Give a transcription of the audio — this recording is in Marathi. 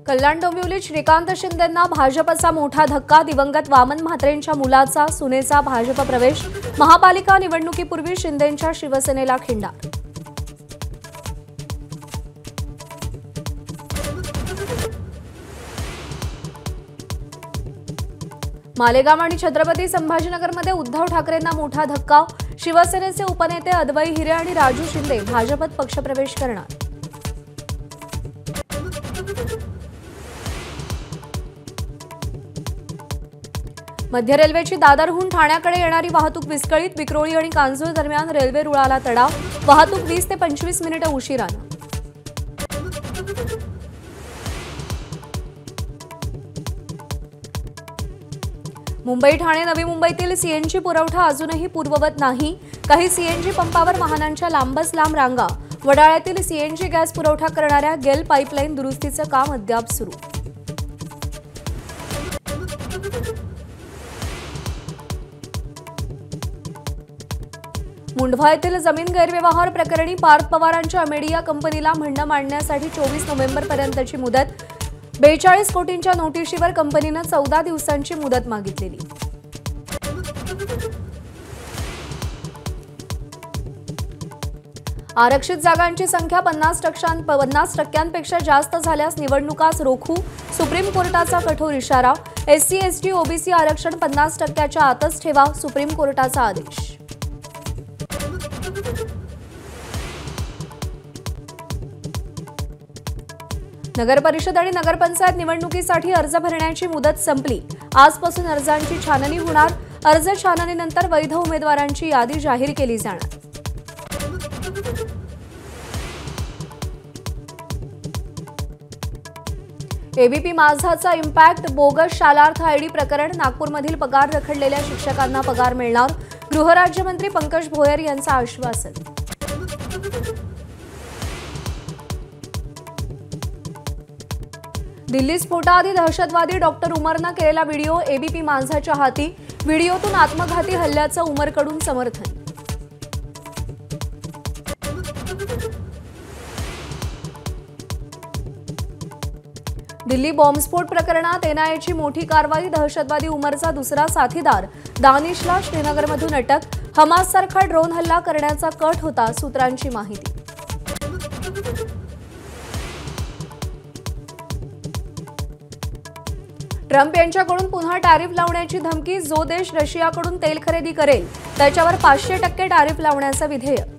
कल्याण डोंबिवलीत श्रीकांत शिंदेंना भाजपचा मोठा धक्का। दिवंगत वामन म्हात्रेंच्या मुलाचा सुनेचा भाजप प्रवेश। महापालिका निवडणुकीपूर्वी शिंदेंच्या शिवसेनेला खिंडार। मालेगाव आणि छत्रपती संभाजीनगरमध्ये उद्धव ठाकरेंना मोठा धक्का। शिवसेनेचे उपनेते अद्वै हिरे आणि राजू शिंदे भाजपत पक्षप्रवेश करणार। मध्य रेल्वेची दादरहून ठाण्याकडे येणारी वाहतूक विस्कळीत। विक्रोळी आणि कांजूर दरम्यान रेल्वे रुळाला तडाव। वाहतूक 20 ते 25 मिनिटे उशिरानं। मुंबई ठाणे नवी मुंबईतील सीएनजी पुरवठा अजूनही पूर्ववत नाही। काही सीएनजी पंपावर वाहनांच्या लांबच लांब रांगा। वडाळ्यातील सीएनजी गॅस पुरवठा करणाऱ्या गेल पाईपलाईन दुरुस्तीचं काम अद्याप सुरू। मुंढवा येथील जमीन गैरव्यवहार प्रकरणी पार्थ पवारांच्या अमेडिया कंपनीला म्हणणं मांडण्यासाठी 24 नोव्हेंबरपर्यंतची मुदत। 42 कोटींच्या नोटिशीवर कंपनीनं 14 दिवसांची मुदत मागितलेली। आरक्षित जागांची संख्या 50% जास्त झाल्यास निवडणुकाच रोखू। सुप्रीम कोर्टाचा कठोर इशारा। एससी एसटी ओबीसी आरक्षण 50% आतच ठेवा। सुप्रीम कोर्टाचा आदेश। नगर परिषद आणि नगरपंचायत निवडणुकीसाठी अर्ज भरण्याची मुदत संपली। आजपासून अर्जांची छाननी होणार। अर्ज छाननीनंतर वैध उमेदवारांची यादी जाहीर केली जाणार। एबीपी माझाचा इम्पॅक्ट बोगस शालार्थ आयडी प्रकरण। नागपूरमधील पगार रखडलेल्या शिक्षकांना पगार मिळणार। गृहराज्यमंत्री पंकज भोयर यांचं आश्वासन। दिल्ली स्फोटाआधी दहशतवादी डॉक्टर उमरनं केलेला व्हिडिओ एबीपी माझाच्या हाती। व्हिडिओतून आत्मघाती हल्ल्याचं उमरकडून समर्थन। दिल्ली बॉम्बस्फोट प्रकरणात एनआयएची मोठी कारवाई। दहशतवादी उमरचा दुसरा साथीदार दानिशला श्रीनगरमधून अटक। हमाससारखा ड्रोन हल्ला करण्याचा कट होता, सूत्रांची माहिती। ट्रम्प यांच्याकडून पुन्हा टॅरिफ लावण्याची धमकी। जो देश रशियाकडून तेल खरेदी करेल त्याच्यावर 500% टॅरिफ लावण्याचं विधेयक।